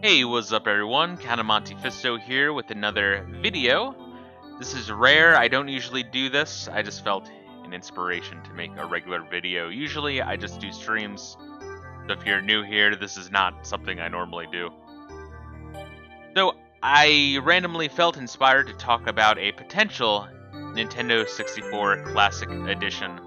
Hey, what's up everyone? Monte Fisto here with another video. This is rare, I don't usually do this, I just felt an inspiration to make a regular video. Usually I just do streams, so if you're new here, this is not something I normally do. So I randomly felt inspired to talk about a potential Nintendo 64 Classic Edition.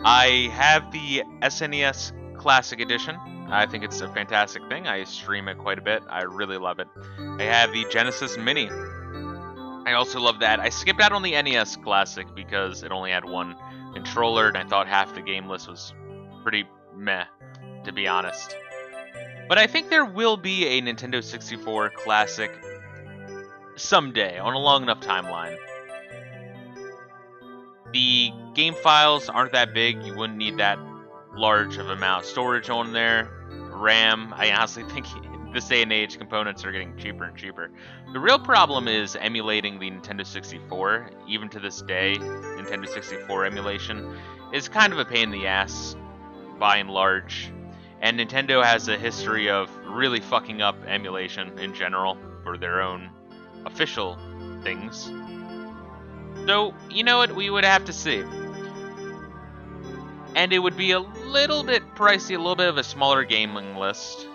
I have the SNES Classic Edition. I think it's a fantastic thing. I stream it quite a bit. I really love it. I have the Genesis Mini. I also love that. I skipped out on the NES Classic because it only had one controller, and I thought half the game list was pretty meh, to be honest. But I think there will be a Nintendo 64 Classic someday, on a long enough timeline. The game files aren't that big. You wouldn't need that large of amount of storage on there. RAM, I honestly think this day and age components are getting cheaper and cheaper. The real problem is emulating the Nintendo 64. Even to this day, Nintendo 64 emulation is kind of a pain in the ass, by and large. And Nintendo has a history of really fucking up emulation in general for their own official things. So, you know what, we would have to see. And it would be a little bit pricey, a little bit of a smaller game list,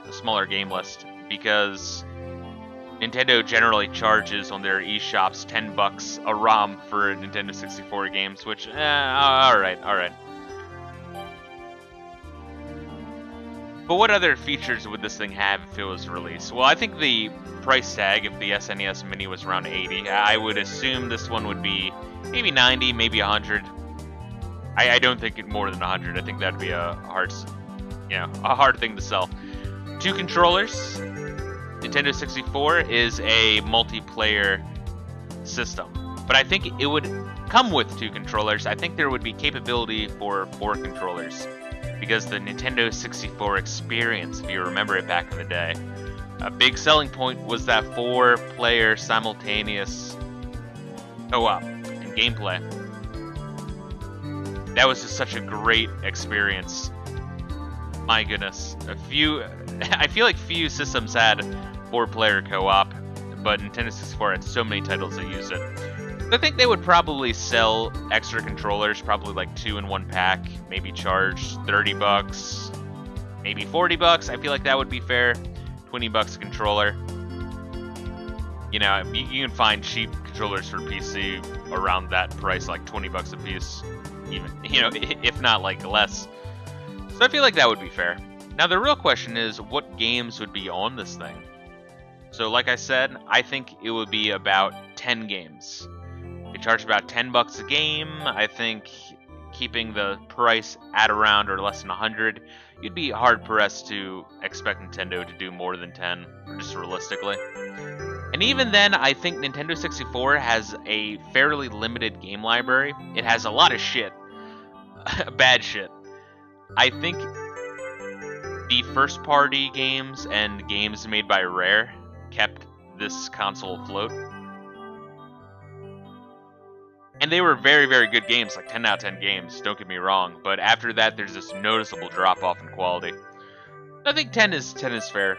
because Nintendo generally charges on their eShops $10 a ROM for Nintendo 64 games, which, alright. But what other features would this thing have if it was released? Well, I think the price tag, if the SNES Mini was around 80, I would assume this one would be maybe 90, maybe 100. I don't think it more than 100. I think that'd be a hard thing to sell. 2 controllers. Nintendo 64 is a multiplayer system, but I think it would come with 2 controllers. I think there would be capability for 4 controllers, because the Nintendo 64 experience, if you remember it back in the day, a big selling point was that 4-player simultaneous co-op and gameplay. That was just such a great experience. My goodness. I feel like few systems had 4-player co-op, but Nintendo 64 had so many titles that used it. I think they would probably sell extra controllers, probably like 2 in 1 pack, maybe charge $30, maybe $40. I feel like that would be fair. $20 a controller. You know, you can find cheap controllers for PC around that price, like $20 a piece. Even, if not like less. So I feel like that would be fair. Now the real question is, what games would be on this thing? So like I said, I think it would be about 10 games. They charge about $10 a game. I think keeping the price at around or less than 100, you'd be hard pressed to expect Nintendo to do more than 10, just realistically. And even then, I think Nintendo 64 has a fairly limited game library. It has a lot of shit. Bad shit. I think the first-party games and games made by Rare kept this console afloat. And they were very, very good games, like 10 out of 10 games, don't get me wrong. But after that, there's this noticeable drop-off in quality. I think 10 is fair.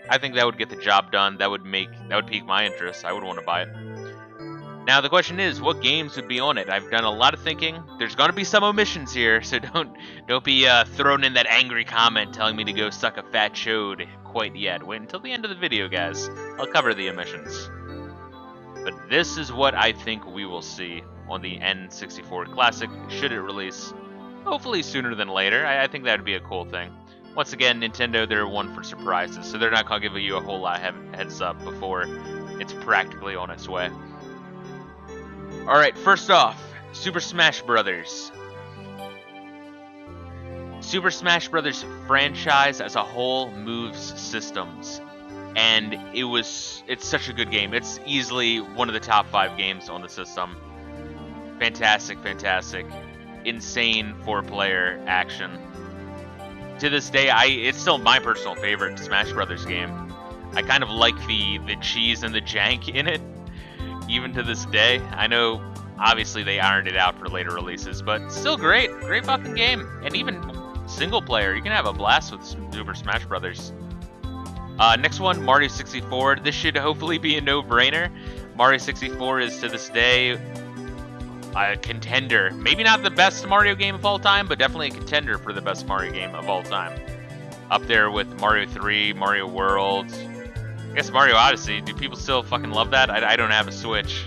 I think that would get the job done. That would pique my interest. I would want to buy it. Now the question is, what games would be on it? I've done a lot of thinking. There's gonna be some omissions here, so don't be throwing in that angry comment telling me to go suck a fat chode quite yet. Wait until the end of the video, guys. I'll cover the omissions. But this is what I think we will see on the N64 Classic, should it release, hopefully sooner than later. I think that would be a cool thing. Once again, Nintendo, they're one for surprises, so they're not going to give you a whole lot of heads up before it's practically on its way. Alright, first off, Super Smash Bros. Super Smash Bros. Franchise as a whole moves systems, and it's such a good game. It's easily one of the top 5 games on the system. Fantastic. Insane 4-player action. To this day, it's still my personal favorite Smash Brothers game. I kind of like the cheese and the jank in it, even to this day. I know, obviously, they ironed it out for later releases, but still great fucking game. And even single player, you can have a blast with Super Smash Brothers. Next one, Mario 64. This should hopefully be a no-brainer. Mario 64 is to this day a contender. Maybe not the best Mario game of all time, but definitely a contender for the best Mario game of all time. Up there with Mario 3, Mario World, I guess Mario Odyssey. Do people still fucking love that? I don't have a Switch,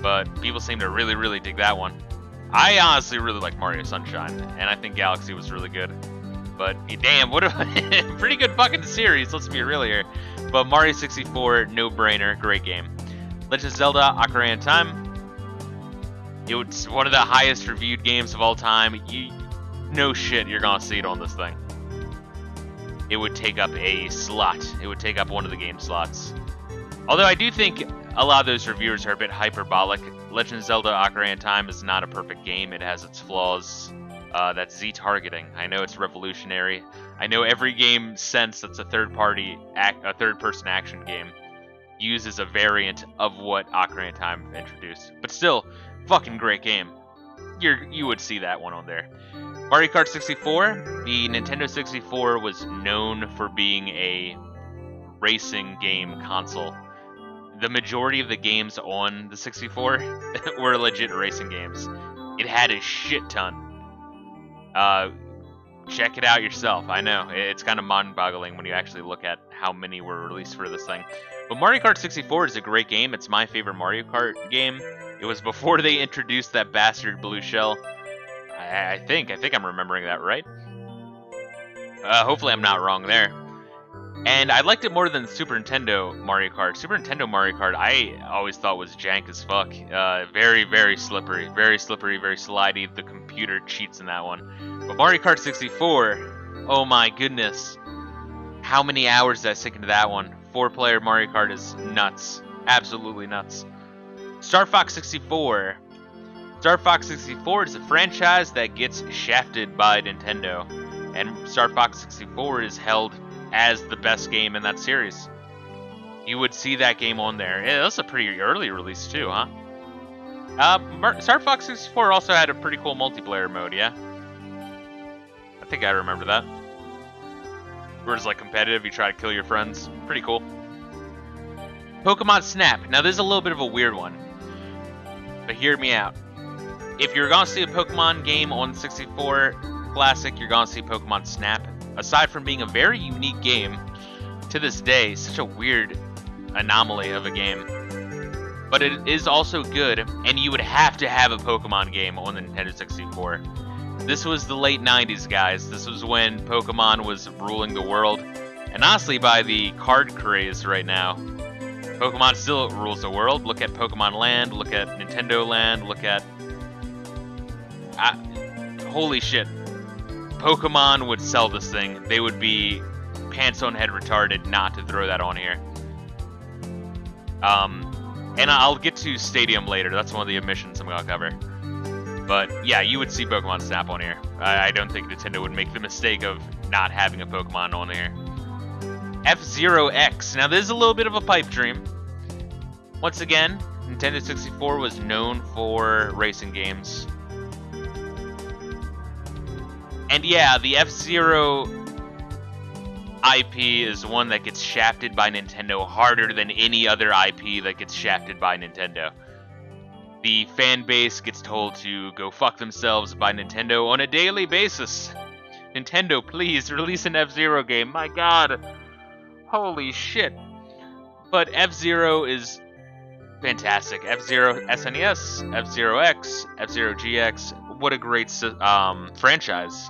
but people seem to really, really dig that one. I honestly really like Mario Sunshine, and I think Galaxy was really good. But damn, what a pretty good fucking series, let's be real here. But Mario 64, no-brainer, great game. Legend of Zelda, Ocarina of Time. It's one of the highest reviewed games of all time. No shit, you're gonna see it on this thing. It would take up a slot. It would take up one of the game slots. Although I do think a lot of those reviewers are a bit hyperbolic. Legend of Zelda Ocarina of Time is not a perfect game. It has its flaws. That's Z targeting. I know it's revolutionary. I know every game since that's a third-person action game uses a variant of what Ocarina of Time introduced. But still, fucking great game. You would see that one on there. Mario Kart 64. The Nintendo 64 was known for being a racing game console. The majority of the games on the 64 were legit racing games. It had a shit ton. Check it out yourself. I know, it's kind of mind-boggling when you actually look at how many were released for this thing. But Mario Kart 64 is a great game. It's my favorite Mario Kart game. It was before they introduced that bastard blue shell. I think I'm remembering that right. Hopefully I'm not wrong there. And I liked it more than Super Nintendo Mario Kart. Super Nintendo Mario Kart I always thought was jank as fuck. Very, very slippery. Very slippery, very slidey. The computer cheats in that one. But Mario Kart 64, oh my goodness. How many hours did I sink into that one? 4-player Mario Kart is nuts. Absolutely nuts. Star Fox 64. Star Fox 64 is a franchise that gets shafted by Nintendo. And Star Fox 64 is held as the best game in that series. You would see that game on there. Yeah, that's a pretty early release too, huh? Star Fox 64 also had a pretty cool multiplayer mode, yeah? I think I remember that. Where it's like competitive, you try to kill your friends. Pretty cool. Pokemon Snap. Now this is a little bit of a weird one, but hear me out. If you're gonna see a Pokemon game on 64 Classic, you're gonna see Pokemon Snap. Aside from being a very unique game, to this day, such a weird anomaly of a game. But it is also good, and you would have to have a Pokemon game on the Nintendo 64. This was the late 90s, guys. This was when Pokemon was ruling the world. And honestly, by the card craze right now, Pokemon still rules the world. Look at Pokemon Land, look at Nintendo Land, look at... holy shit. Pokemon would sell this thing. They would be pants on head retarded not to throw that on here. And I'll get to Stadium later. That's one of the omissions I'm gonna cover. But yeah, you would see Pokemon Snap on here. I don't think Nintendo would make the mistake of not having a Pokemon on here. F-Zero X. Now this is a little bit of a pipe dream. Once again, Nintendo 64 was known for racing games. And yeah, the F-Zero IP is one that gets shafted by Nintendo harder than any other IP that gets shafted by Nintendo. The fan base gets told to go fuck themselves by Nintendo on a daily basis. Nintendo, please release an F-Zero game. My god. Holy shit. But F-Zero is fantastic. F-Zero SNES, F-Zero X, F-Zero GX. What a great franchise.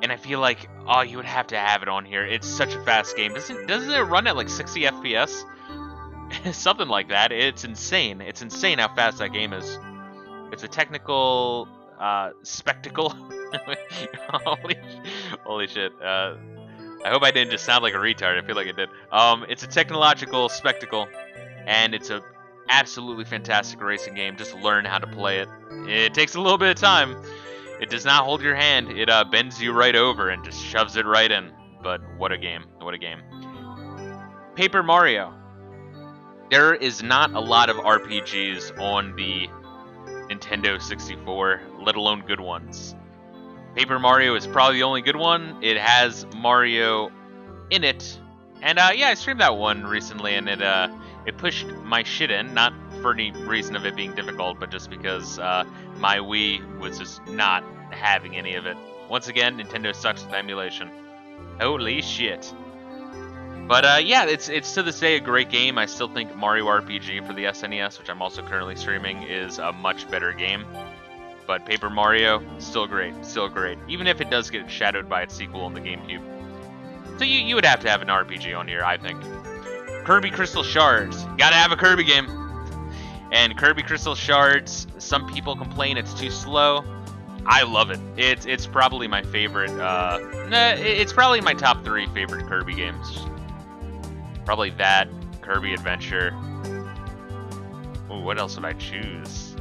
And I feel like, oh, you would have to have it on here. It's such a fast game. Doesn't it run at like 60 FPS? Something like that. It's insane. It's insane how fast that game is. It's a technical spectacle. Holy shit. I hope I didn't just sound like a retard. I feel like I did. It's a technological spectacle, and it's a absolutely fantastic racing game. Just learn how to play it. It takes a little bit of time. It does not hold your hand. It bends you right over and just shoves it right in. But what a game. What a game. Paper Mario. There is not a lot of RPGs on the Nintendo 64, let alone good ones. Paper Mario is probably the only good one. It has Mario in it. And yeah, I streamed that one recently, and it pushed my shit in, not for any reason of it being difficult, but just because my Wii was just not having any of it. Once again, Nintendo sucks with emulation. Holy shit. But yeah, it's to this day a great game. I still think Mario RPG for the SNES, which I'm also currently streaming, is a much better game. But Paper Mario, still great, even if it does get shadowed by its sequel on the GameCube. So you would have to have an RPG on here, I think. Kirby Crystal Shards, gotta have a Kirby game. And Kirby Crystal Shards, some people complain it's too slow. I love it. It's probably my favorite. It's probably my top 3 favorite Kirby games. Probably that, Kirby Adventure. Ooh, what else would I choose?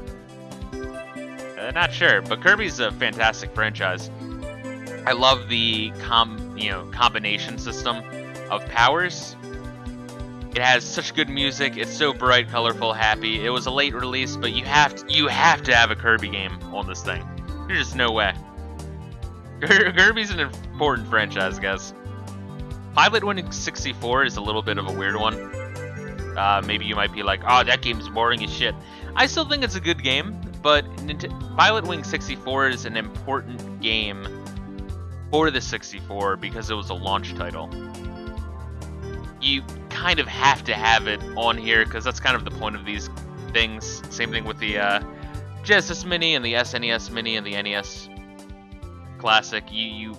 Not sure, but Kirby's a fantastic franchise. I love the combination system of powers. It has such good music. It's so bright, colorful, happy. It was a late release, but you have to have a Kirby game on this thing. There's just no way. Kirby's an important franchise, guys. Pilot Wing 64 is a little bit of a weird one. Maybe you might be like, oh, that game's boring as shit. I still think it's a good game, but Pilot Wing 64 is an important game for the 64 because it was a launch title. You kind of have to have it on here because that's kind of the point of these things. Same thing with the Genesis Mini and the SNES Mini and the NES Classic. You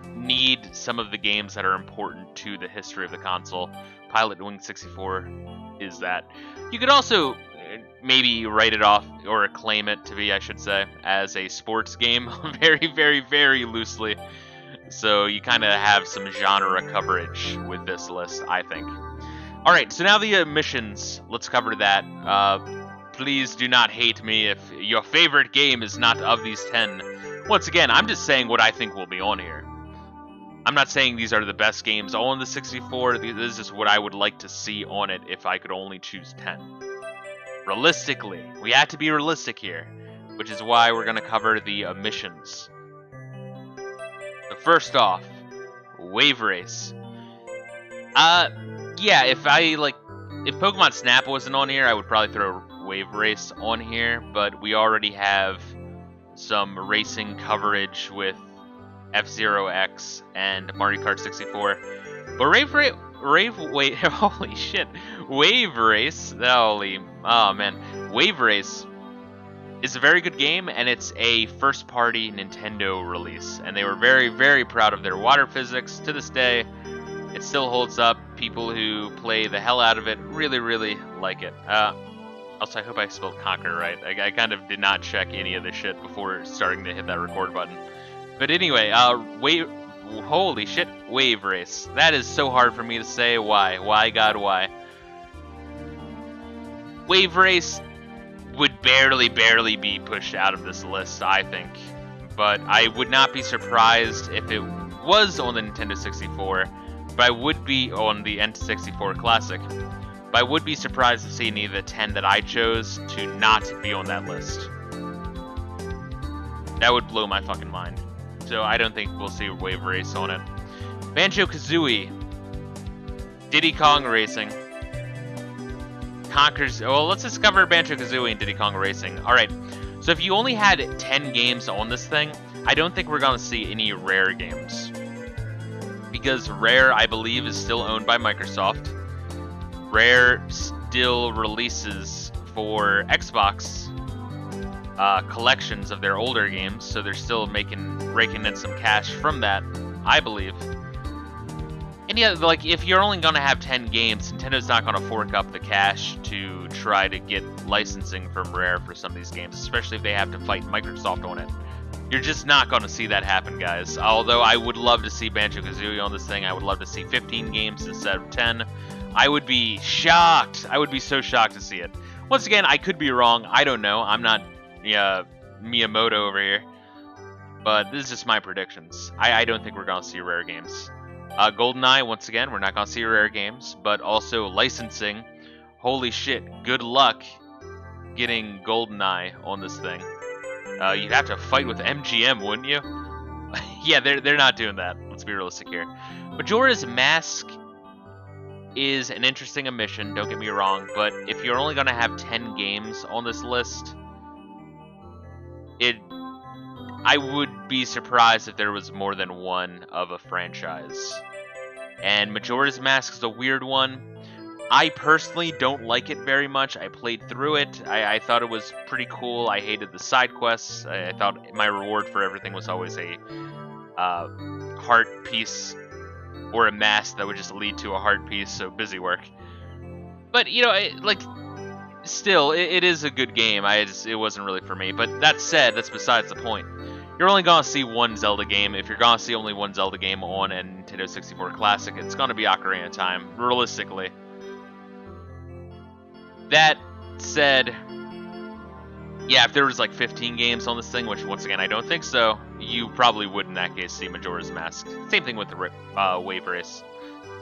need some of the games that are important to the history of the console. Pilot Wing 64 is that. You could also maybe write it off or acclaim it to be, I should say, as a sports game very, very, very loosely. So you kind of have some genre coverage with this list, I think. All right, so now the missions. Let's cover that. Please do not hate me if your favorite game is not of these 10. Once again, I'm just saying what I think will be on here. I'm not saying these are the best games on the 64. This is just what I would like to see on it if I could only choose 10. Realistically, we have to be realistic here, which is why we're going to cover the missions. So first off, Wave Race. Yeah, if Pokemon Snap wasn't on here, I would probably throw Wave Race on here, but we already have some racing coverage with F-Zero X and Mario Kart 64. But holy shit, Wave Race, Wave Race is a very good game, and it's a first-party Nintendo release, and they were very, very proud of their water physics. To this day, it still holds up. People who play the hell out of it really, really like it. Also, I hope I spelled Conquer right. I kind of did not check any of this shit before starting to hit that record button. But anyway, holy shit, Wave Race. That is so hard for me to say. Why? Why, God, why? Wave Race would barely be pushed out of this list, I think. But I would not be surprised if it was on the Nintendo 64, but I would be on the N64 Classic. But I would be surprised to see any of the 10 that I chose to not be on that list. That would blow my fucking mind. So I don't think we'll see Wave Race on it. Banjo-Kazooie. Diddy Kong Racing. Let's discover Banjo-Kazooie and Diddy Kong Racing. Alright, so if you only had 10 games on this thing, I don't think we're going to see any Rare games. Because Rare, I believe, is still owned by Microsoft. Rare still releases for Xbox collections of their older games, so they're still raking in some cash from that, I believe. And yeah, like, if you're only gonna have 10 games, Nintendo's not gonna fork up the cash to try to get licensing from Rare for some of these games, especially if they have to fight Microsoft on it. You're just not gonna see that happen, guys. Although I would love to see Banjo-Kazooie on this thing, I would love to see 15 games instead of 10. I would be shocked. I would be so shocked to see it. Once again, I could be wrong. I don't know. I'm not Miyamoto over here. But this is just my predictions. I don't think we're going to see Rare games. Goldeneye, once again, we're not going to see Rare games. But also licensing. Holy shit. Good luck getting Goldeneye on this thing. You'd have to fight with MGM, wouldn't you? Yeah, they're not doing that. Let's be realistic here. Majora's Mask is an interesting omission, don't get me wrong, but if you're only going to have 10 games on this list, I would be surprised if there was more than one of a franchise. And Majora's Mask is a weird one. I personally don't like it very much. I played through it. I thought it was pretty cool. I hated the side quests. I thought my reward for everything was always a heart piece or a mask that would just lead to a heart piece, so busy work. But, you know, still, it is a good game. It wasn't really for me. But that said, that's besides the point. You're only going to see one Zelda game. If you're going to see only one Zelda game on a Nintendo 64 Classic, it's going to be Ocarina of Time, realistically. That said, yeah, if there was like 15 games on this thing, which once again I don't think so, you probably would in that case see Majora's Mask. Same thing with the Wave Race.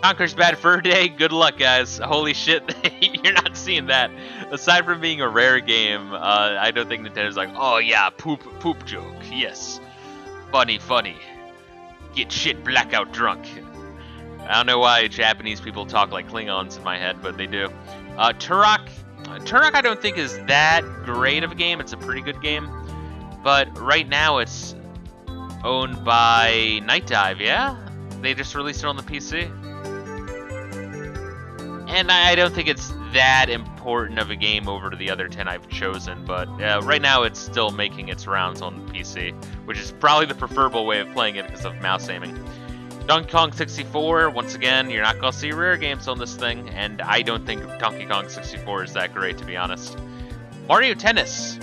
Conker's Bad Fur Day, good luck guys. Holy shit, you're not seeing that. Aside from being a rare game, I don't think Nintendo's like, oh yeah, poop joke, yes. Funny. Get shit blackout drunk. I don't know why Japanese people talk like Klingons in my head, but they do. Turok I don't think is that great of a game. It's a pretty good game. But right now it's owned by Night Dive, yeah? They just released it on the PC. And I don't think it's that important of a game over to the other 10 I've chosen, but right now it's still making its rounds on the PC, which is probably the preferable way of playing it because of mouse aiming. Donkey Kong 64, once again, you're not going to see rare games on this thing, and I don't think Donkey Kong 64 is that great, to be honest. Mario Tennis.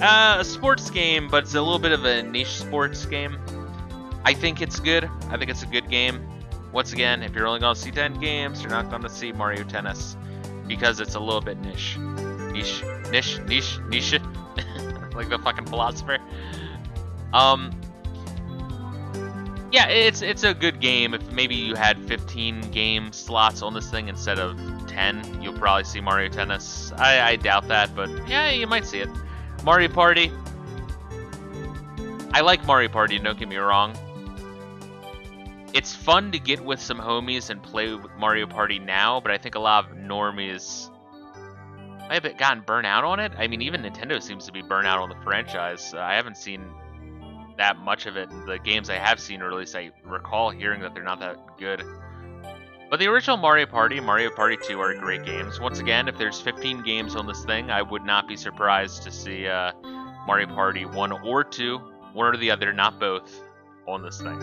A sports game, but it's a little bit of a niche sports game. I think it's good. I think it's a good game. Once again, if you're only going to see 10 games, you're not going to see Mario Tennis, because it's a little bit niche. Niche. Like the fucking philosopher. Yeah, it's a good game. If maybe you had 15 game slots on this thing instead of 10, you'll probably see Mario Tennis. I doubt that, but yeah, you might see it. Mario Party. I like Mario Party, don't get me wrong. It's fun to get with some homies and play with Mario Party now, but I think a lot of normies might have gotten burnt out on it. I mean, even Nintendo seems to be burnt out on the franchise. I haven't seen that much of it. The games I have seen, or at least I recall hearing that they're not that good. But the original Mario Party and Mario Party 2 are great games. Once again, if there's 15 games on this thing, I would not be surprised to see Mario Party 1 or 2, one or the other, not both, on this thing.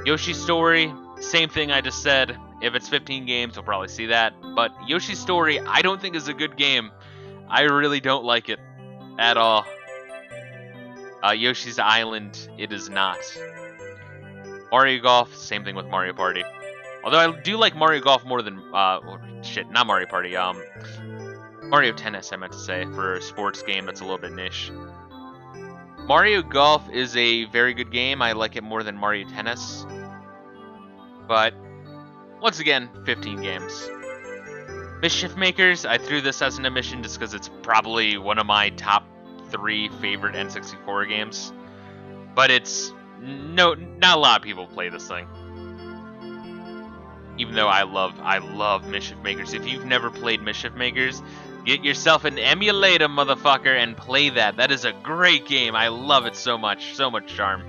Yoshi's Story, same thing I just said. If it's 15 games, you'll probably see that. But Yoshi's Story, I don't think is a good game. I really don't like it at all. Yoshi's Island, it is not. Mario Golf, same thing with Mario Party. Although I do like Mario Golf more than, not Mario Party, Mario Tennis, I meant to say, for a sports game that's a little bit niche. Mario Golf is a very good game. I like it more than Mario Tennis. But, once again, 15 games. Mischief Makers, I threw this as an omission just because it's probably one of my top 3 favorite N64 games. But it's, not a lot of people play this thing. Even though I love Mischief Makers. If you've never played Mischief Makers, get yourself an emulator, motherfucker, and play that. That is a great game. I love it so much. So much charm.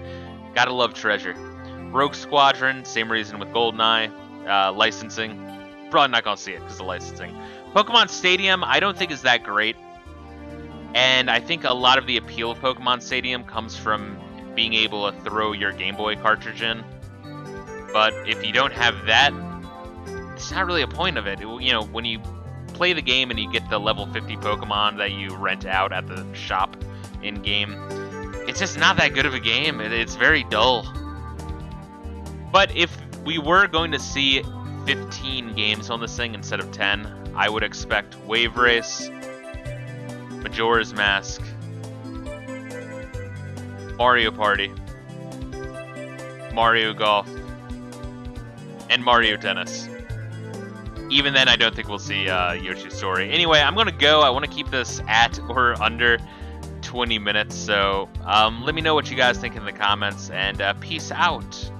Gotta love Treasure. Rogue Squadron, same reason with Goldeneye. Licensing. Probably not gonna see it because of licensing. Pokemon Stadium, I don't think is that great. And I think a lot of the appeal of Pokemon Stadium comes from being able to throw your Game Boy cartridge in. But if you don't have that, it's not really a point of it. You know, when you play the game and you get the level 50 Pokemon that you rent out at the shop in-game, it's just not that good of a game. It's very dull. But if we were going to see 15 games on this thing instead of 10, I would expect Wave Race, Majora's Mask, Mario Party, Mario Golf, and Mario Tennis. Even then, I don't think we'll see Yoshi's Story. Anyway, I'm going to go. I want to keep this at or under 20 minutes. So let me know what you guys think in the comments, and peace out.